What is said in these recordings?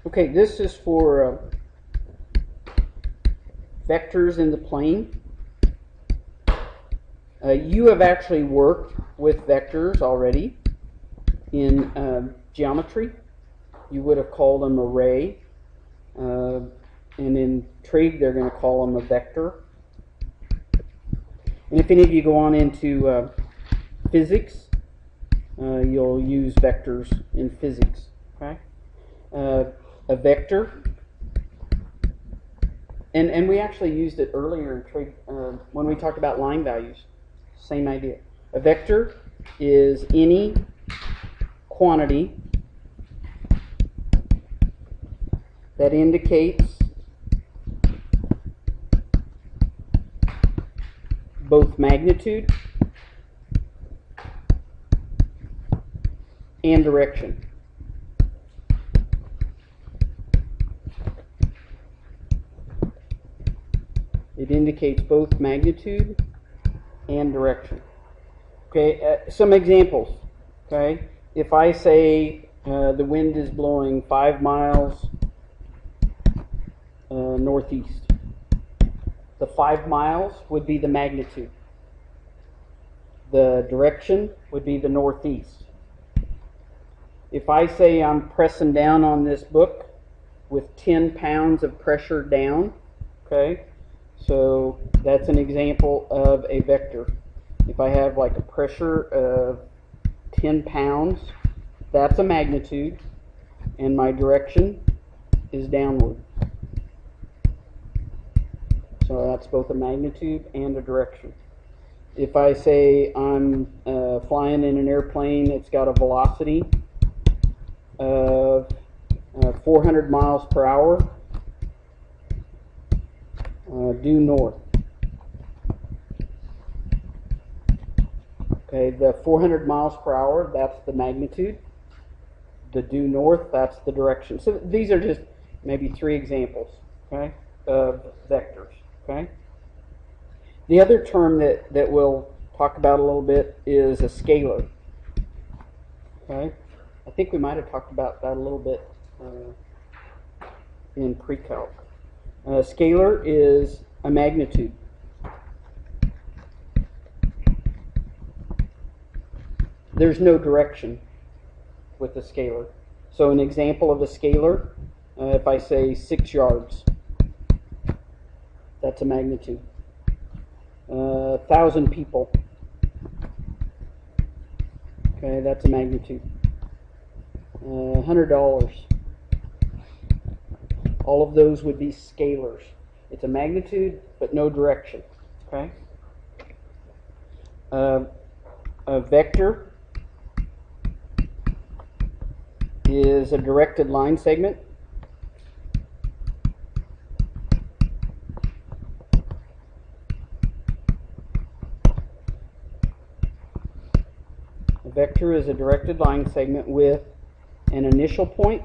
Okay, this is for vectors in the plane. You have actually worked with vectors already in geometry. You would have called them array, and in Trig they're going to call them a vector. And if any of you go on into physics, you'll use vectors in physics. Okay, a vector, and we actually used it earlier in Trig when we talked about line values. Same idea. A vector is any quantity that indicates both magnitude and direction. It indicates both magnitude and direction. Okay, some examples. Okay, if I say the wind is blowing 5 miles northeast, the 5 miles would be the magnitude. The direction would be the northeast. If I say I'm pressing down on this book with 10 pounds of pressure down, okay, so that's an example of a vector. If I have like a pressure of 10 pounds, that's a magnitude, and my direction is downward. So that's both a magnitude and a direction. If I say I'm flying in an airplane, it's got a velocity of 400 miles per hour, due north. Okay, the 400 miles per hour, that's the magnitude. The due north, that's the direction. So these are just maybe 3 examples, okay, of vectors. Okay. The other term that we'll talk about a little bit is a scalar. Okay. I think we might have talked about that a little bit in pre-calc. Scalar is a magnitude. There's no direction with a scalar. So an example of a scalar, if I say 6 yards, that's a magnitude. 1,000 people, okay, that's a magnitude. $100. All of those would be scalars. It's a magnitude, but no direction. Okay. A vector is a directed line segment. A vector is a directed line segment with an initial point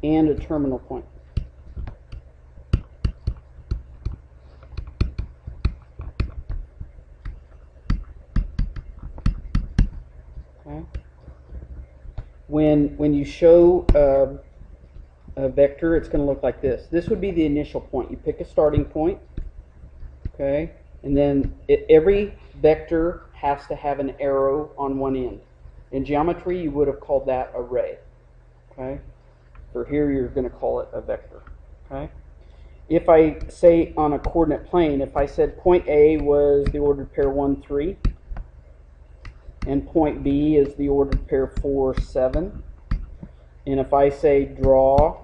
and a terminal point. Okay. When you show a vector, it's going to look like this. This would be the initial point. You pick a starting point, okay, and then every vector has to have an arrow on one end. In geometry, you would have called that a ray. Okay. For here, you're going to call it a vector. Okay. If I say on a coordinate plane, if I said point A was the ordered pair 1, 3, and point B is the ordered pair 4, 7, and if I say draw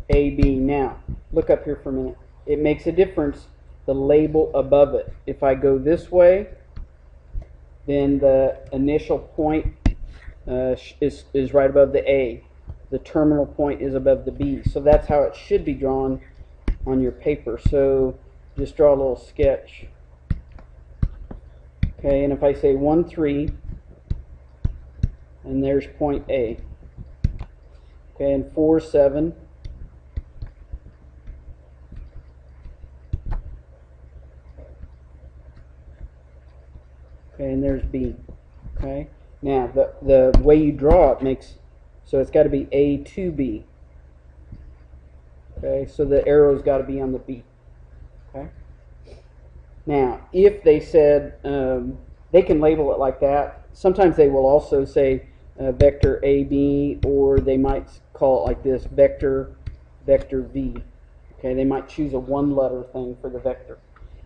AB, now look up here for a minute. It makes a difference, the label above it. If I go this way, then the initial point is right above the A. The terminal point is above the B. So that's how it should be drawn on your paper. So just draw a little sketch. Okay, and if I say 1, 3, and there's point A. Okay, and 4, 7. Okay, and there's B. Okay. Now the way you draw it makes so it's got to be A to B. Okay, so the arrow's got to be on the B. Okay. Now, if they said they can label it like that, sometimes they will also say vector AB, or they might call it like this, vector V. Okay, they might choose a one-letter thing for the vector.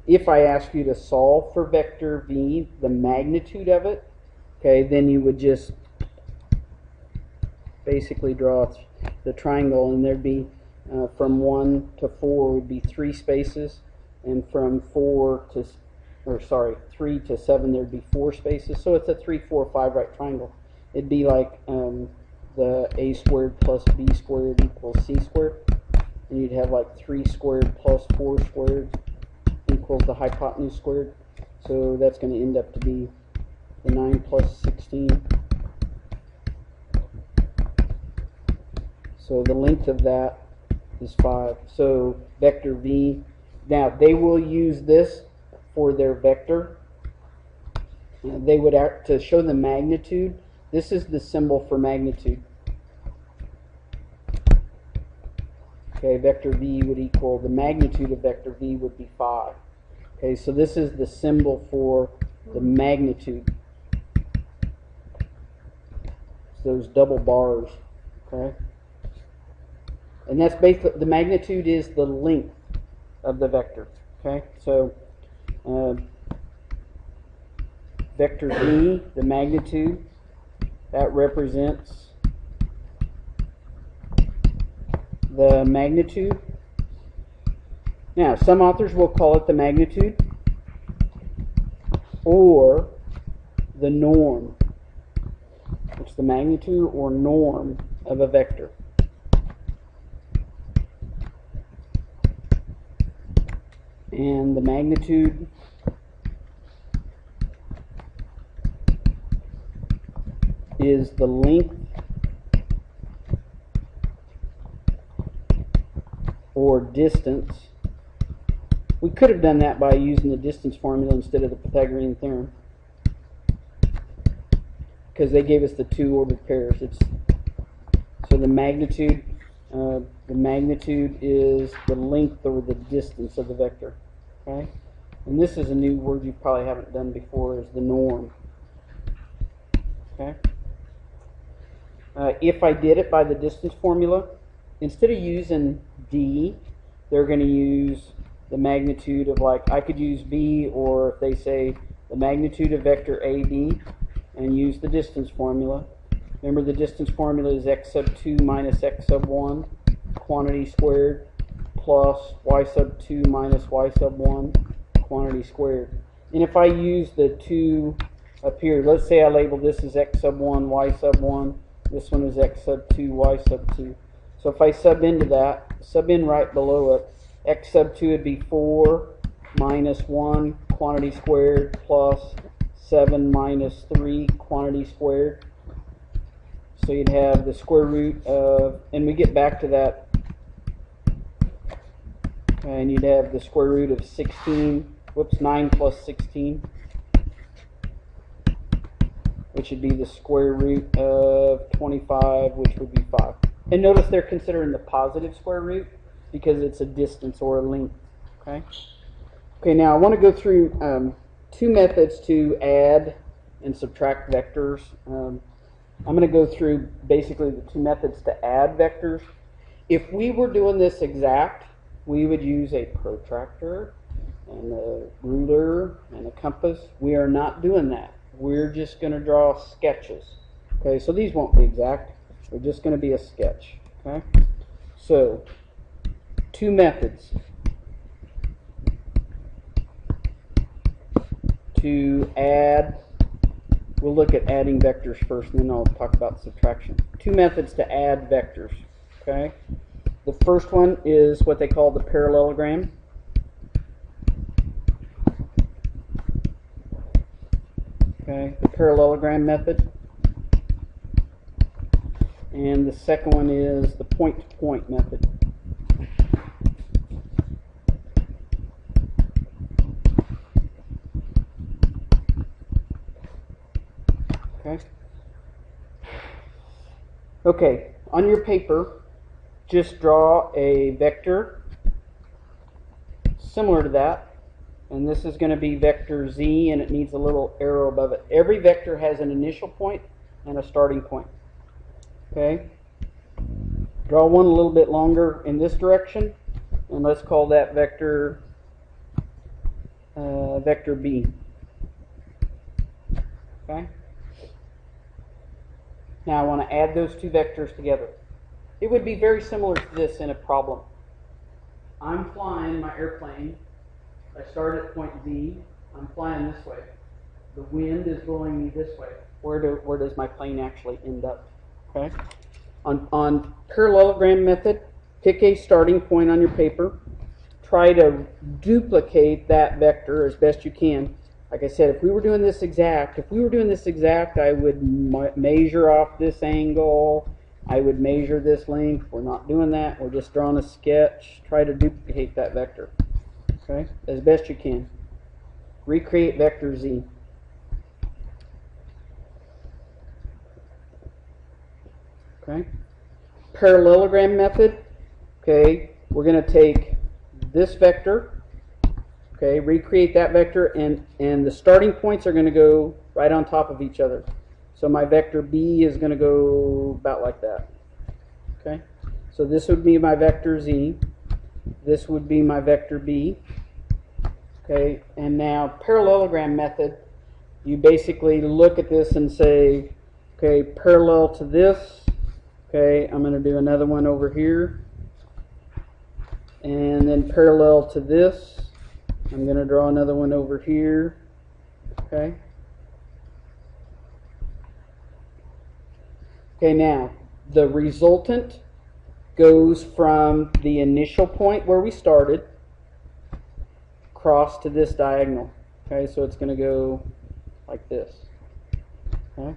If I ask you to solve for vector V, the magnitude of it, okay, then you would just basically draw the triangle, and there'd be from 1 to 4 would be 3 spaces, and from 3 to 7 there'd be 4 spaces. So it's a 3, 4, 5 right triangle. It'd be like the a squared plus b squared equals c squared, and you'd have like 3 squared plus 4 squared equals the hypotenuse squared. So that's going to end up to be the 9 plus 16. So the length of that is 5. So vector V. Now they will use this for their vector. They would to show the magnitude. This is the symbol for magnitude. Okay, vector V would equal the magnitude of vector V would be 5. Okay, so this is the symbol for the magnitude. It's those double bars. Okay. And that's basically, the magnitude is the length of the vector. Okay, so vector V, the magnitude, that represents the magnitude. Now, some authors will call it the magnitude or the norm. It's the magnitude or norm of a vector. And the magnitude is the length or distance. We could have done that by using the distance formula instead of the Pythagorean theorem, because they gave us the 2 ordered pairs. So the magnitude is the length or the distance of the vector. Okay, and this is a new word you probably haven't done before, is the norm. Okay. If I did it by the distance formula, instead of using D, they're going to use the magnitude of, like, I could use B, or if they say the magnitude of vector AB, and use the distance formula. Remember, the distance formula is x sub 2 minus x sub 1 quantity squared plus y sub 2 minus y sub 1 quantity squared. And if I use the 2 up here, let's say I label this as x sub 1, y sub 1, this one is x sub 2, y sub 2. So if I sub into that, sub in right below it, x sub 2 would be 4 minus 1 quantity squared plus 7 minus 3 quantity squared. So you'd have the square root of, and we get back to that, and you'd have the square root of 9 plus 16, which would be the square root of 25, which would be 5. And notice they're considering the positive square root because it's a distance or a length. Okay. Okay, now I want to go through 2 methods to add and subtract vectors. I'm going to go through basically the 2 methods to add vectors. If we were doing this exact, we would use a protractor and a ruler and a compass. We are not doing that. We're just going to draw sketches. Okay, so these won't be exact. They're just going to be a sketch. Okay, so 2 methods to add. We'll look at adding vectors first, and then I'll talk about subtraction. 2 methods to add vectors. Okay, the first one is what they call the parallelogram. Okay, the parallelogram method. And the second one is the point-to-point method. Okay. Okay, on your paper, just draw a vector similar to that, and this is going to be vector z, and it needs a little arrow above it. Every vector has an initial point and a starting point. Okay, draw one a little bit longer in this direction, and let's call that vector vector b. Okay. Now I want to add those two vectors together. It would be very similar to this in a problem. I'm flying my airplane. I start at point Z. I'm flying this way. The wind is blowing me this way. Where does my plane actually end up? Okay. On parallelogram method, pick a starting point on your paper. Try to duplicate that vector as best you can. Like I said, if we were doing this exact, I would measure off this angle. I would measure this length. We're not doing that. We're just drawing a sketch. Try to duplicate that vector, okay, as best you can. Recreate vector z. Okay. Parallelogram method. Okay, we're going to take this vector. Okay, recreate that vector, and the starting points are going to go right on top of each other. So my vector b is going to go about like that. Okay, so this would be my vector z. This would be my vector b. Okay, and now parallelogram method, you basically look at this and say, okay, parallel to this. Okay, I'm going to do another one over here, and then parallel to this. I'm going to draw another one over here. Okay. Okay, now the resultant goes from the initial point where we started across to this diagonal. Okay, so it's going to go like this. Okay,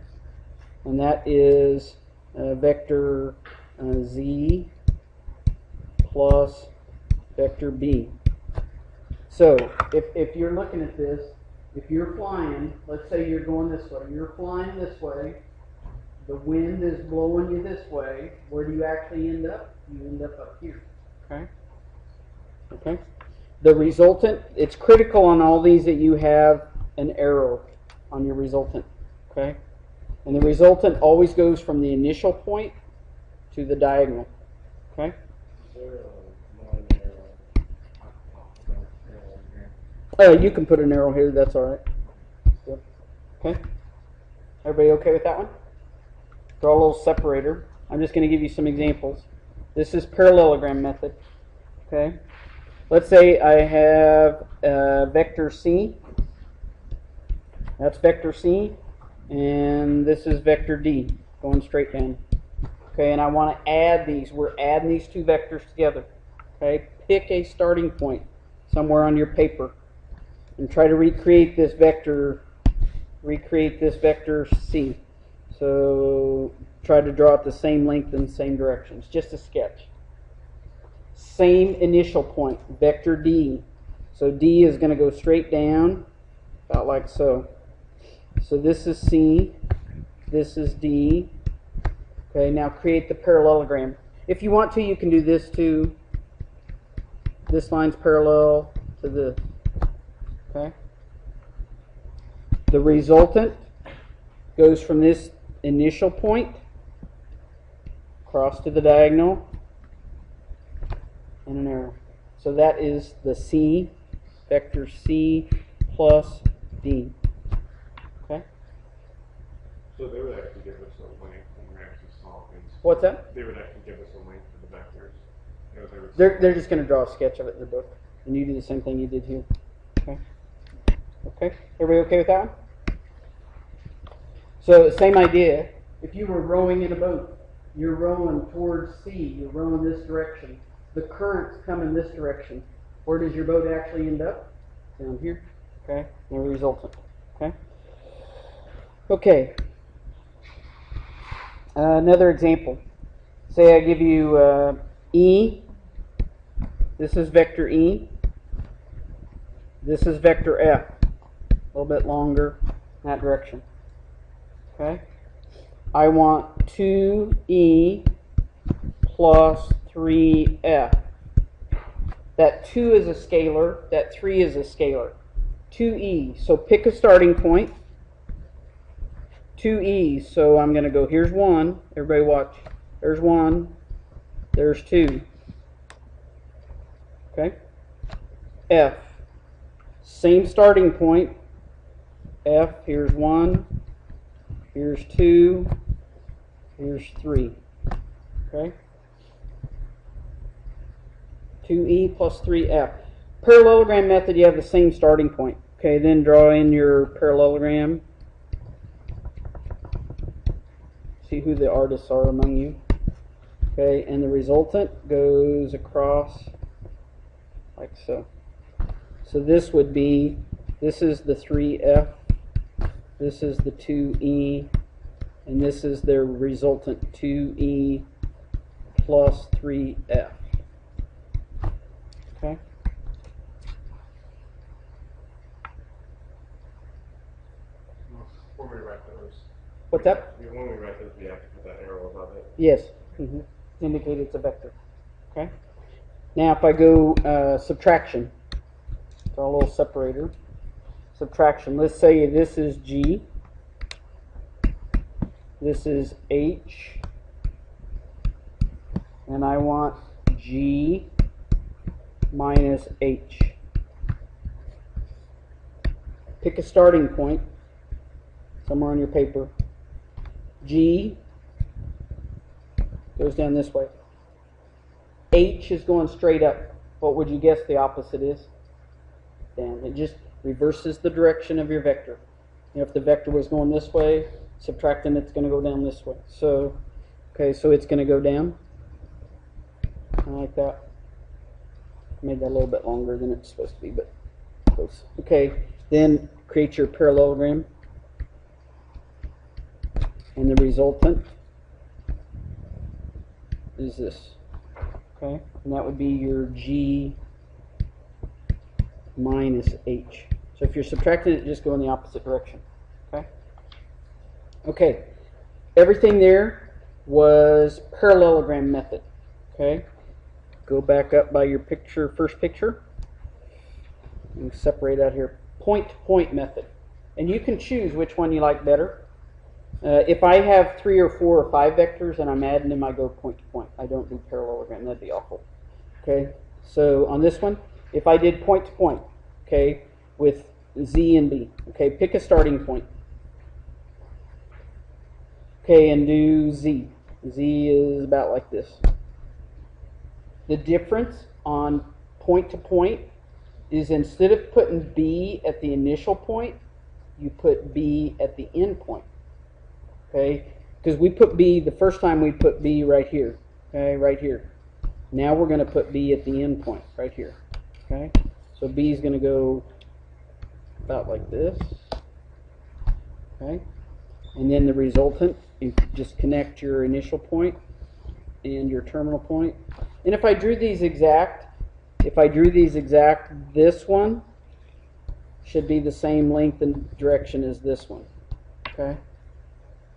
and that is vector z plus vector b. So if you're looking at this, if you're flying, let's say you're going this way, you're flying this way, the wind is blowing you this way, where do you actually end up? You end up here. Okay? Okay? The resultant, it's critical on all these that you have an arrow on your resultant. Okay? And the resultant always goes from the initial point to the diagonal. Okay? You can put an arrow here, that's alright. Yep. Okay? Everybody okay with that one? Draw a little separator. I'm just going to give you some examples. This is parallelogram method. Okay? Let's say I have vector C. That's vector C. And this is vector D, going straight down. Okay, and I want to add these. We're adding these two vectors together. Okay? Pick a starting point somewhere on your paper and try to recreate this vector C. So try to draw it the same length in the same directions, just a sketch. Same initial point, vector D. So D is going to go straight down, about like so. So this is C, this is D. Okay, now create the parallelogram. If you want to, you can do this too. This line's parallel to this. Okay. The resultant goes from this initial point across to the diagonal and an arrow. So that is the C, vector C plus D. Okay. So they would actually give us a length when we're actually solving. What's that? They would actually give us a length for the vectors. You know, They're just going to draw a sketch of it in the book, and you do the same thing you did here. Okay. Okay. Everybody okay with that one? So same idea. If you were rowing in a boat, you're rowing towards sea. You're rowing this direction. The currents come in this direction. Where does your boat actually end up? Down here. Okay. The resultant. Okay. Okay. Another example. Say I give you E. This is vector E. This is vector F. A little bit longer in that direction. Okay. I want 2e plus 3f. That 2 is a scalar, that 3 is a scalar. 2e, so pick a starting point. 2e, so I'm going to go, here's 1, everybody watch. There's 1, there's 2. Okay. F, same starting point. F, here's 1, here's 2, here's 3. Okay. 2e plus 3f. Parallelogram method, you have the same starting point. Okay, then draw in your parallelogram. See who the artists are among you. Okay, and the resultant goes across like so. So this would be, this is the 3f, this is the 2e, and this is their resultant 2e plus 3f. Okay. When we write those. What's that? When we write those, we have to put that arrow above it. Yes. Indicate it's a vector. Okay. Now if I go subtraction, draw a little separator. Subtraction. Let's say this is G. This is H. And I want G minus H. Pick a starting point somewhere on your paper. G goes down this way. H is going straight up. What would you guess the opposite is? Down. It just reverses the direction of your vector. You know, if the vector was going this way, subtracting it's going to go down this way. So, okay, so it's going to go down. Like that. Made that a little bit longer than it's supposed to be, but close. Okay, then create your parallelogram. And the resultant is this. Okay, and that would be your G minus H. So if you're subtracting it, just go in the opposite direction. Okay. Okay. Everything there was parallelogram method. Okay. Go back up by your picture, first picture. And separate out here. Point-to-point method. And you can choose which one you like better. If I have 3 or 4 or 5 vectors and I'm adding them, I go point-to-point. I don't do parallelogram. That'd be awful. Okay. So on this one, if I did point-to-point, okay, with Z and B, okay, pick a starting point. Okay, and do Z. Z is about like this. The difference on point-to-point is instead of putting B at the initial point, you put B at the end point. Okay, because we put B, the first time we put B right here. Okay, right here. Now we're going to put B at the end point, right here. Okay, so B is going to go about like this. Okay, and then the resultant, you just connect your initial point and your terminal point. And if I drew these exact, this one should be the same length and direction as this one. Okay,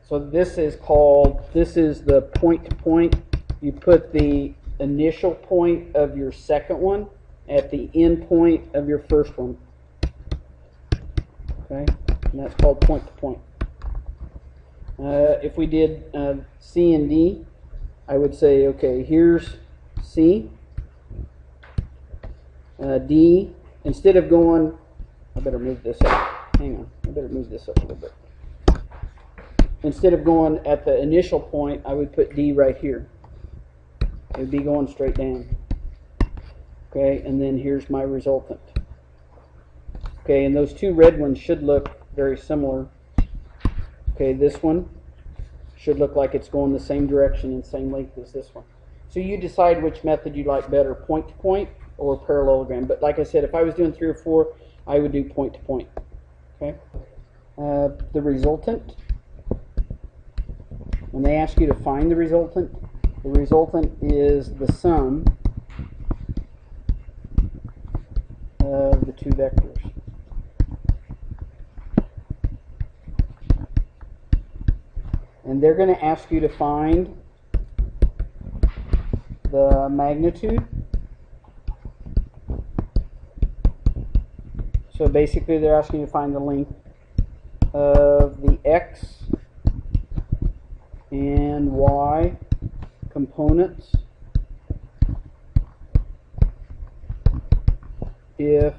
so this is the point-to-point. You put the initial point of your second one at the end point of your first one. Okay, and that's called point-to-point. If we did C and D, I would say, okay, here's C, D. Instead of going, I better move this up. Hang on, I better move this up a little bit. Instead of going at the initial point, I would put D right here. It would be going straight down. Okay, and then here's my resultant. Okay, and those two red ones should look very similar. Okay, this one should look like it's going the same direction and same length as this one. So you decide which method you like better, point-to-point or parallelogram. But like I said, if I was doing 3 or 4, I would do point-to-point. Okay, the resultant. When they ask you to find the resultant is the sum of the two vectors. and they're going to ask you to find the magnitude. So basically they're asking you to find the length of the x and y components if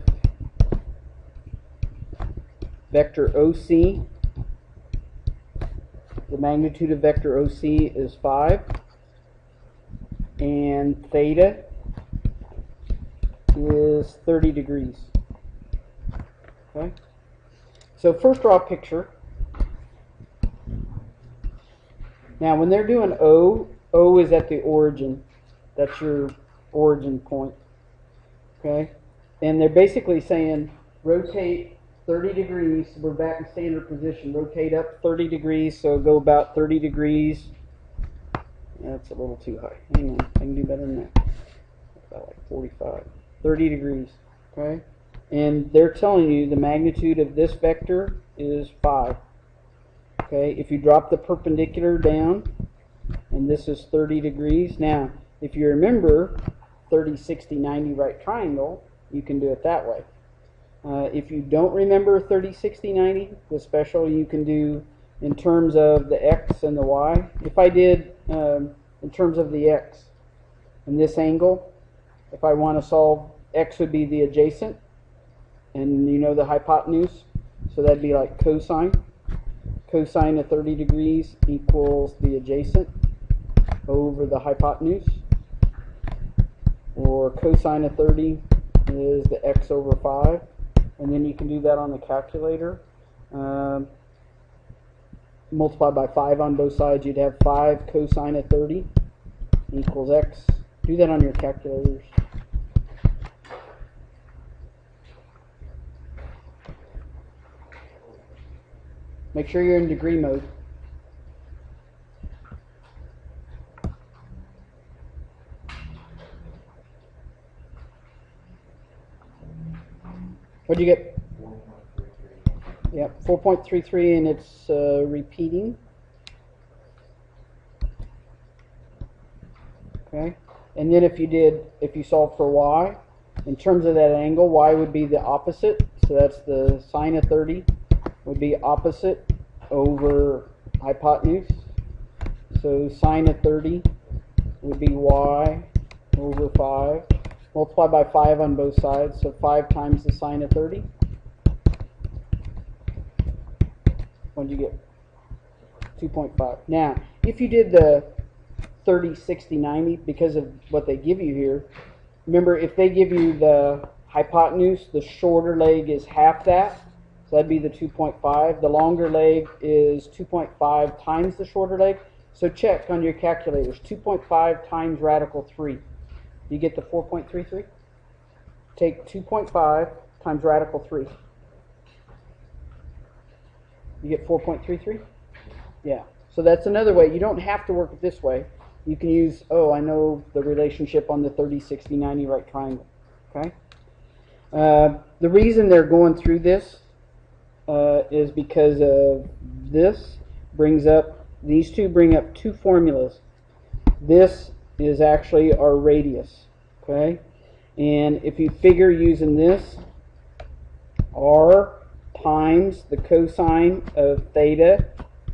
vector OC, the magnitude of vector OC is 5, and theta is 30 degrees. Okay? So first draw a picture. Now when they're doing O is at the origin. That's your origin point. Okay? And they're basically saying rotate 30 degrees. We're back in standard position. Rotate up 30 degrees, so go about 30 degrees. That's a little too high. Hang on, I can do better than that. About like 45. 30 degrees. Okay? And they're telling you the magnitude of this vector is 5. Okay? If you drop the perpendicular down, and this is 30 degrees. Now, if you remember 30, 60, 90 right triangle, you can do it that way. If you don't remember 30, 60, 90, the special you can do in terms of the x and the y. If I did in terms of the x and this angle, if I want to solve, x would be the adjacent, and you know the hypotenuse, so that'd be like cosine. Cosine of 30 degrees equals the adjacent over the hypotenuse, or cosine of 30 is the x over 5, and then you can do that on the calculator. Multiply by 5 on both sides, you'd have 5 cosine of 30 equals x. Do that on your calculators. Make sure you're in degree mode. What'd you get? 4.33. Yep, 4.33, and it's repeating. Okay, and then if you solve for y, in terms of that angle, y would be the opposite. So that's the sine of 30 would be opposite over hypotenuse. So sine of 30 would be y over 5. Multiply by 5 on both sides, so 5 times the sine of 30. What did you get? 2.5. Now, if you did the 30, 60, 90, because of what they give you here, remember if they give you the hypotenuse, the shorter leg is half that, so that'd be the 2.5. The longer leg is 2.5 times the shorter leg. So check on your calculators. 2.5 times radical 3. You get the 4.33? Take 2.5 times radical 3. You get 4.33? Yeah. So that's another way. You don't have to work it this way. You can use, I know the relationship on the 30, 60, 90 right triangle. Okay? The reason they're going through this is because of this these two bring up two formulas. This is actually our radius, okay? And if you figure using this, r times the cosine of theta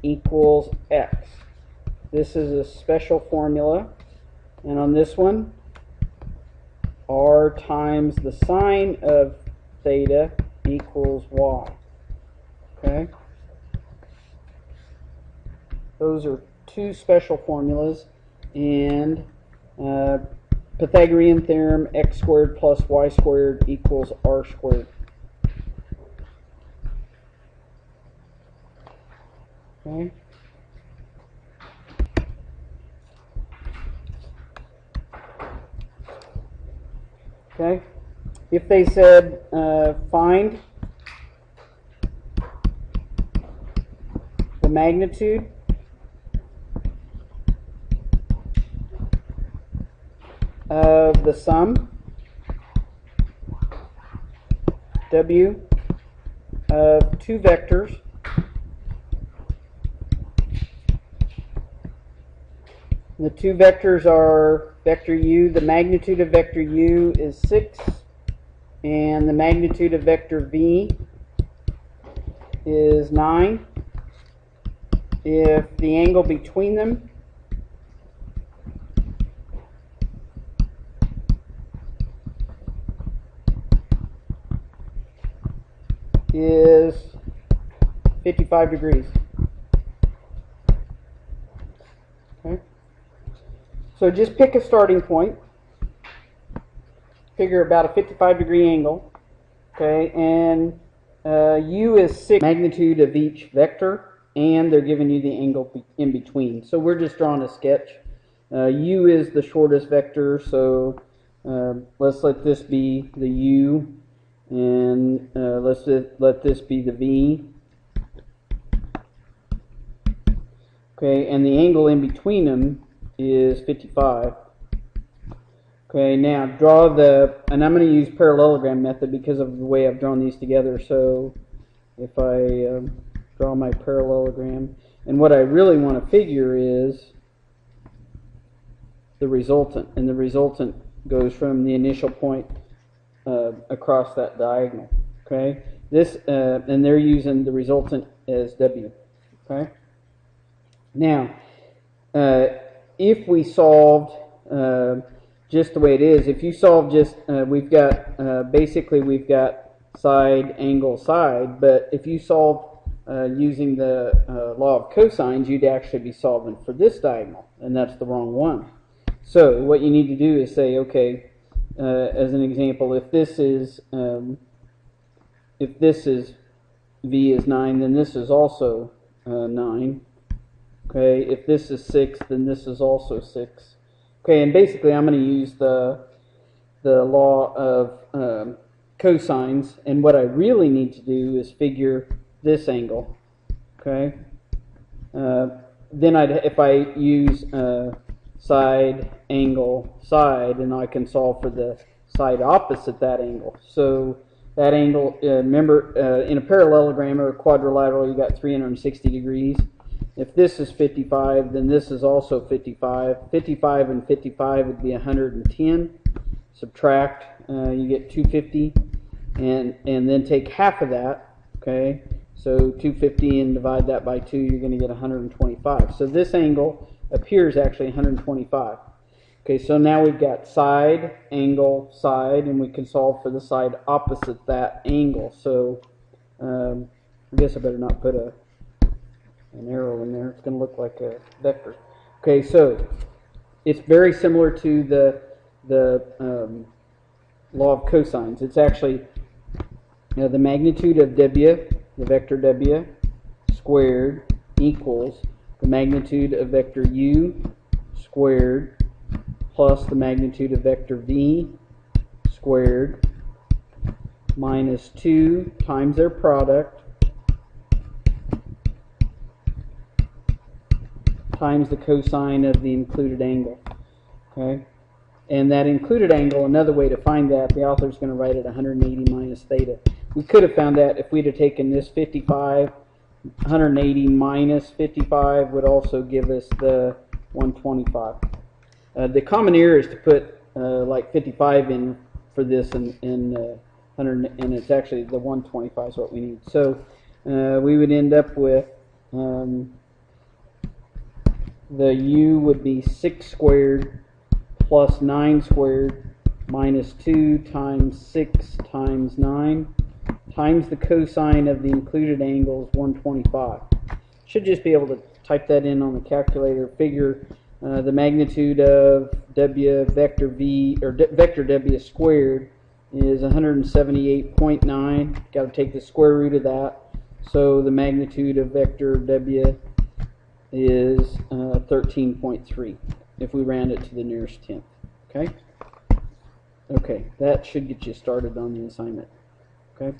equals x. This is a special formula. And on this one, r times the sine of theta equals y. Okay? Those are two special formulas, and Pythagorean theorem, x squared plus y squared equals r squared. Okay? Okay? If they said find the magnitude of the sum W of two vectors The two vectors are vector u. The magnitude of vector u is 6, and the magnitude of vector v is 9. If the angle between them is 55 degrees. Okay. So just pick a starting point. Figure about a 55 degree angle. Okay, and u is 6 magnitude of each vector, and they're giving you the angle in between. So we're just drawing a sketch. U is the shortest vector, so let's let this be the u, and let's let this be the v. Okay, and the angle in between them is 55. Okay, now draw and I'm going to use parallelogram method because of the way I've drawn these together. So if I draw my parallelogram, and what I really want to figure is the resultant, and the resultant goes from the initial point across that diagonal. Okay, this and they're using the resultant as w. Okay, now if we solved just the way it is, if you solve just we've got basically we've got side, angle, side, but if you solve using the law of cosines, you'd actually be solving for this diagonal, and that's the wrong one. So what you need to do is say, okay, as an example, if this is v is 9, then this is also 9. Okay, if this is 6, then this is also 6. Okay, and basically I'm going to use the law of cosines, and what I really need to do is figure this angle. Okay, then if I use side, angle, side, and I can solve for the side opposite that angle. So that angle, remember, in a parallelogram or a quadrilateral, you got 360 degrees. If this is 55, then this is also 55. 55 and 55 would be 110. Subtract, you get 250, and then take half of that. Okay, so 250 and divide that by 2, you're going to get 125. So this angle appears actually 125. Okay, so now we've got side, angle, side, and we can solve for the side opposite that angle. So I guess I better not put an arrow in there. It's going to look like a vector. Okay, so it's very similar to the law of cosines. It's actually the magnitude of w, the vector w, squared equals the magnitude of vector u squared plus the magnitude of vector v squared minus 2 times their product times the cosine of the included angle. Okay, and that included angle, another way to find that, the author is going to write it 180 minus theta. We could have found that if we'd have taken this 55, 180 minus 55 would also give us the 125. The common error is to put like 55 in for this, and 100, and it's actually the 125 is what we need. So we would end up with the u would be 6 squared plus 9 squared minus 2 times 6 times 9 times the cosine of the included angle is 125. Should just be able to type that in on the calculator. Figure the magnitude of w vector v, or vector w squared, is 178.9. Got to take the square root of that. So the magnitude of vector w is 13.3 if we round it to the nearest tenth. Okay? Okay, that should get you started on the assignment. Okay?